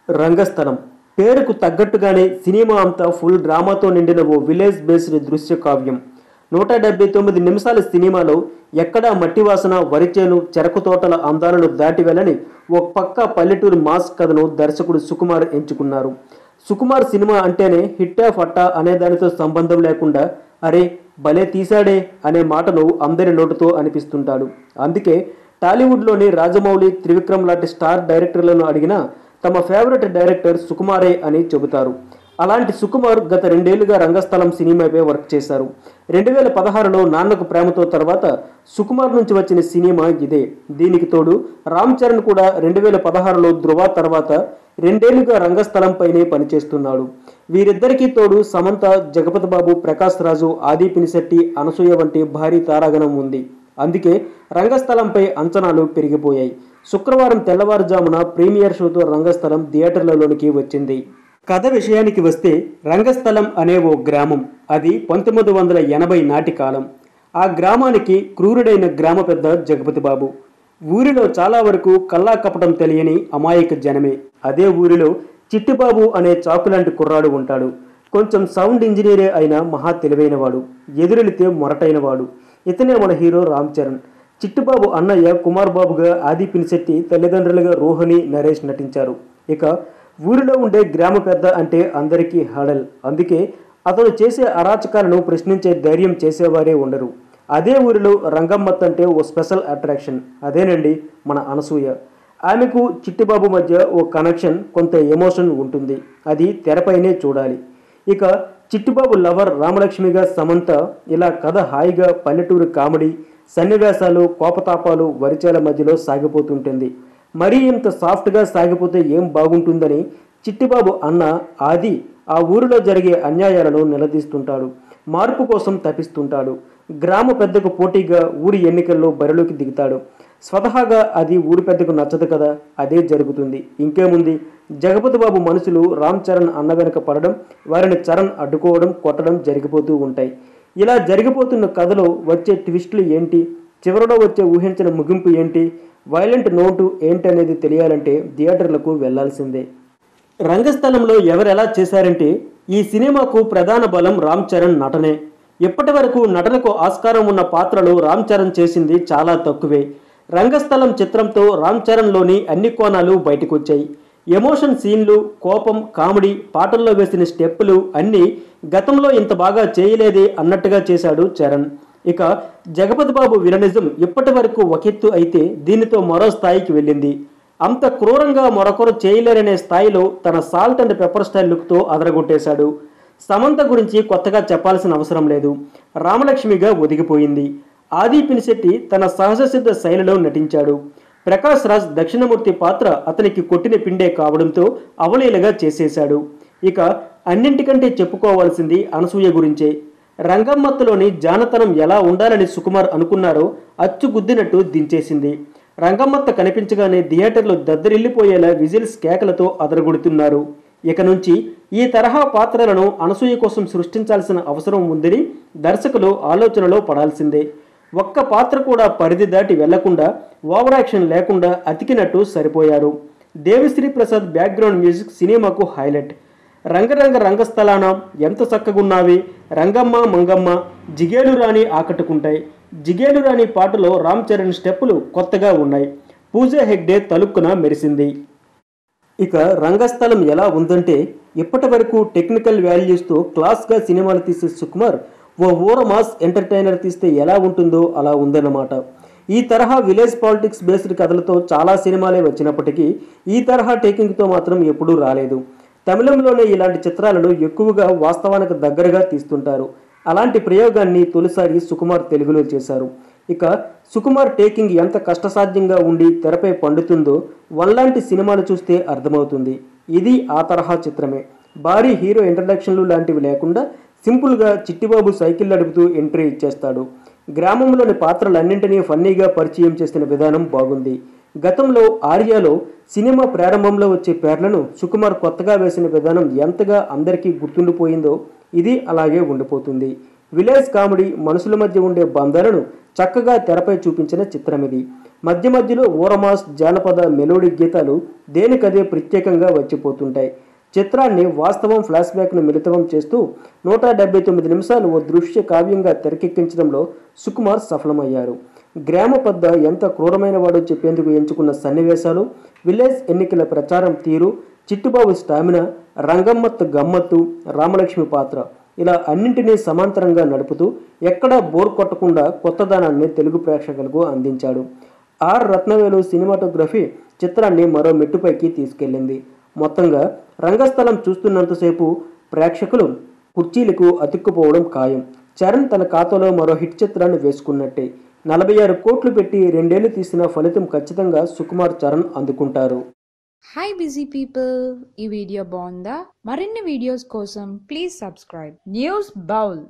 రంగస్థలం పేరుకు తగ్గట్టుగానే సినిమా అంతా ఫుల్ డ్రామాతో నిండిన ఓ విలేజ్ బేస్డ్ దృశ్య కావ్యం. 179 నిమిషాల సినిమాలో ఎక్కడా మట్టి వాసన, వరిచేను, చెరకు తోటల అందాలను దాటి వెళ్ళని ఓ పక్క పల్లెటూరు మాస్ కథను దర్శకుడు సుకుమార్ ఎంచుకున్నారు. సుకుమార్ సినిమా అంటేనే హిట్టా ఫట్టా అనే దానితో సంబంధం లేకుండా అరే భలే తీశాడే అనే మాటను అందరి నోటుతో అనిపిస్తుంటాడు. అందుకే టాలీవుడ్లోని రాజమౌళి, త్రివిక్రమ్ లాంటి స్టార్ డైరెక్టర్లను అడిగినా తమ ఫేవరెట్ డైరెక్టర్ సుకుమారే అని చెబుతారు. అలాంటి సుకుమార్ గత 2 ఏళ్లుగా రంగస్థలం సినిమాపై వర్క్ చేశారు. 2016లో నాన్నకు ప్రేమతో తర్వాత సుకుమార్ నుంచి వచ్చిన సినిమా ఇదే. దీనికి తోడు రామ్ చరణ్ కూడా 2016లో ధృవ తర్వాత 2 ఏళ్లుగా రంగస్థలంపైనే పనిచేస్తున్నాడు. వీరిద్దరికీ తోడు సమంత, జగపతి బాబు, ప్రకాష్ రాజు, ఆది పినిశెట్టి, అనసూయ వంటి భారీ తారాగణం ఉంది. అందుకే రంగస్థలంపై అంచనాలు పెరిగిపోయాయి. శుక్రవారం తెల్లవారుజామున ప్రీమియర్ షోతో రంగస్థలం థియేటర్లలోనికి వచ్చింది. కథ విషయానికి వస్తే రంగస్థలం అనే ఓ గ్రామం. అది 1980 నాటి కాలం. ఆ గ్రామానికి క్రూరుడైన గ్రామ పెద్ద జగపతి బాబు. ఊరిలో చాలా వరకు కల్లా కపటం తెలియని అమాయక జనమే. అదే ఊరిలో చిట్టిబాబు అనే చాకులాంటి కుర్రాడు ఉంటాడు. కొంచెం సౌండ్ ఇంజనీరే అయినా మహా తెలివైనవాడు, ఎదురెళితే మొరటైనవాడు. ఇతనే మన హీరో రామ్ చరణ్. చిట్టిబాబు అన్నయ్య కుమార్ బాబుగా ఆది పినిశెట్టి, తల్లిదండ్రులుగా రోహిణి, నరేష్ నటించారు. ఇక ఊరిలో ఉండే గ్రామ పెద్ద అంటే అందరికీ హడల్. అందుకే అతను చేసే అరాచకాలను ప్రశ్నించే ధైర్యం చేసేవారే ఉండరు. అదే ఊరిలో రంగమ్మత్ అంటే ఓ స్పెషల్ అట్రాక్షన్. అదేనండి మన అనసూయ. ఆమెకు చిట్టిబాబు మధ్య ఓ కనెక్షన్, కొంత ఎమోషన్ ఉంటుంది. అది తెరపైనే చూడాలి. ఇక చిట్టిబాబు లవర్ రామలక్ష్మిగా సమంత. ఇలా కథ హాయిగా పల్లెటూరు కామెడీ, సన్నివేశాలు, కోపతాపాలు, వరిచేల మధ్యలో సాగిపోతుంటుంది. మరీ ఇంత సాఫ్ట్గా సాగిపోతే ఏం బాగుంటుందని చిట్టిబాబు అన్న ఆది ఆ ఊరిలో జరిగే అన్యాయాలను నిలదీస్తుంటాడు. మార్పు కోసం తపిస్తుంటాడు. గ్రామ పెద్దకు పోటీగా ఊరి ఎన్నికల్లో బరిలోకి దిగుతాడు. స్వతహాగా అది ఊరి పెద్దకు నచ్చదు కదా, అదే జరుగుతుంది. ఇంకేముంది, జగపతి బాబు మనుషులు రామ్ చరణ్ అన్న వెనుక పడడం, వారిని చరణ్ అడ్డుకోవడం, కొట్టడం జరిగిపోతూ ఉంటాయి. ఇలా జరిగిపోతున్న కథలో వచ్చే ట్విస్టులు ఏంటి, చివరిలో వచ్చే ఊహించిన ముగింపు ఏంటి, వైలెంట్ నోటు ఏంటి అనేది తెలియాలంటే థియేటర్లకు వెళ్లాల్సిందే. రంగస్థలంలో ఎవరెలా చేశారంటే ఈ సినిమాకు ప్రధాన బలం రామ్ చరణ్ నటనే. ఇప్పటి వరకు నటనకు ఆస్కారం ఉన్న పాత్రలు రామ్ చరణ్ చేసింది చాలా తక్కువే. రంగస్థలం చిత్రంతో రామ్ చరణ్లోని అన్ని కోణాలు బయటకొచ్చాయి. ఎమోషన్ సీన్లు, కోపం, కామెడీ, పాటల్లో వేసిన స్టెప్పులు అన్నీ గతంలో ఇంత బాగా చేయలేదే అన్నట్టుగా చేశాడు చరణ్. ఇక జగపతి బాబు విలనిజం ఇప్పటి వరకు ఒకెత్తు అయితే దీనితో మరో స్థాయికి వెళ్ళింది. అంత క్రూరంగా మరొకరు చేయలేరనే స్థాయిలో తన సాల్ట్ అండ్ పెప్పర్ స్టైల్ లుక్తో అదరగొట్టేశాడు. సమంత గురించి కొత్తగా చెప్పాల్సిన అవసరం లేదు. రామలక్ష్మిగా ఒదిగిపోయింది. ఆది పినిశెట్టి తన సహజ సిద్ధ శైలిలో నటించాడు. ప్రకాష్ రాజ్ దక్షిణమూర్తి పాత్ర అతనికి కొట్టిన పిండే కావడంతో అవలీలగా చేసేశాడు. ఇక అన్నింటికంటే చెప్పుకోవాల్సింది అనసూయ గురించే. రంగమ్మత్తులోని జానతనం ఎలా ఉండాలని సుకుమార్ అనుకున్నారో అచ్చుగుద్దినట్టు దించేసింది. రంగమ్మత్త కనిపించగానే థియేటర్లు దద్దరిల్లిపోయేలా విజిల్స్, కేకలతో అదరగొడుతున్నారు. ఇక నుంచి ఈ తరహా పాత్రలను అనసూయ కోసం సృష్టించాల్సిన అవసరం ఉందని దర్శకులు ఆలోచనలో పడాల్సిందే. ఒక్క పాత్ర కూడా పరిధి దాటి వెళ్లకుండా, ఓవర్ యాక్షన్ లేకుండా అతికినట్టు సరిపోయారు. దేవిశ్రీ ప్రసాద్ బ్యాక్గ్రౌండ్ మ్యూజిక్ సినిమాకు హైలైట్. రంగస్థలాన ఎంత చక్కగున్నావి, రంగమ్మ మంగమ్మ, జిగేలు రాణి ఆకట్టుకుంటాయి. జిగేలు రాణి పాటలో రామ్ చరణ్ స్టెప్పులు కొత్తగా ఉన్నాయి. పూజా హెగ్డే తలుక్కున మెరిసింది. ఇక రంగస్థలం ఎలా ఉందంటే ఇప్పటి వరకు టెక్నికల్ వాల్యూస్తో క్లాస్గా సినిమాలు తీసే సుకుమార్ ఓ ఊర మాస్ ఎంటర్టైనర్ తీస్తే ఎలా ఉంటుందో అలా ఉందన్నమాట. ఈ తరహా విలేజ్ పాలిటిక్స్ బేస్డ్ కథలతో చాలా సినిమాలే వచ్చినప్పటికీ ఈ తరహా టేకింగ్తో మాత్రం ఎప్పుడూ రాలేదు. తమిళంలోనే ఇలాంటి చిత్రాలను ఎక్కువగా వాస్తవానికి దగ్గరగా తీస్తుంటారు. అలాంటి ప్రయోగాన్ని తొలిసారి సుకుమార్ తెలుగులో చేశారు. ఇక సుకుమార్ టేకింగ్ ఎంత కష్టసాధ్యంగా ఉండి తెరపై పండుతుందో వన్లాంటి సినిమాలు చూస్తే అర్థమవుతుంది. ఇది ఆ తరహా చిత్రమే. భారీ హీరో ఇంట్రడక్షన్లు లాంటివి లేకుండా సింపుల్గా చిట్టిబాబు సైకిల్ నడుపుతూ ఎంట్రీ ఇచ్చేస్తాడు. గ్రామంలోని పాత్రలన్నింటినీ ఫన్నీగా పరిచయం చేసిన విధానం బాగుంది. గతంలో ఆర్యాలో సినిమా ప్రారంభంలో వచ్చే పేర్లను సుకుమార్ కొత్తగా వేసిన విధానం ఎంతగా అందరికీ గుర్తుండిపోయిందో ఇది అలాగే ఉండిపోతుంది. విలేజ్ కామెడీ, మనుషుల మధ్య ఉండే బంధాలను చక్కగా తెరపై చూపించిన చిత్రం ఇది. మధ్య మధ్యలో ఊరమాస్ జానపద మెలోడీ గీతాలు దేనికదే ప్రత్యేకంగా వచ్చిపోతుంటాయి. చిత్రాన్ని వాస్తవం ఫ్లాష్ బ్యాక్ను మిళితం చేస్తూ 179 నిమిషాలు ఓ దృశ్య కావ్యంగా తెరకెక్కించడంలో సుకుమార్ సఫలమయ్యారు. గ్రామ పెద్ద ఎంత క్రూరమైన వాడో చెప్పేందుకు ఎంచుకున్న సన్నివేశాలు, విలేజ్ ఎన్నికల ప్రచారం తీరు, చిట్టుబాబు స్టామినా, రంగమ్మత్ గమ్మత్తు, రామలక్ష్మి పాత్ర ఇలా అన్నింటినీ సమాంతరంగా నడుపుతూ ఎక్కడా బోర్ కొట్టకుండా కొత్తదనాన్ని తెలుగు ప్రేక్షకులకు అందించాడు. ఆర్ రత్నవేలు సినిమాటోగ్రఫీ చిత్రాన్ని మరో మెట్టుపైకి తీసుకెళ్లింది. మొత్తంగా రంగస్థలం చూస్తున్నంతసేపు ప్రేక్షకులు కుర్చీలకు అతుక్కుపోవడం ఖాయం. చరణ్ తన ఖాతాలో మరో హిట్ చిత్రాన్ని వేసుకున్నట్టే. 46 కోట్లు పెట్టి 2 ఏళ్లు తీసిన ఫలితం ఖచ్చితంగా సుకుమార్ చరణ్ అందుకుంటారు. హాయ్ బిజీ పీపుల్, ఈ వీడియో బాగుందా? మరిన్ని వీడియోస్ కోసం ప్లీజ్ సబ్స్క్రైబ్ న్యూస్ బౌల్.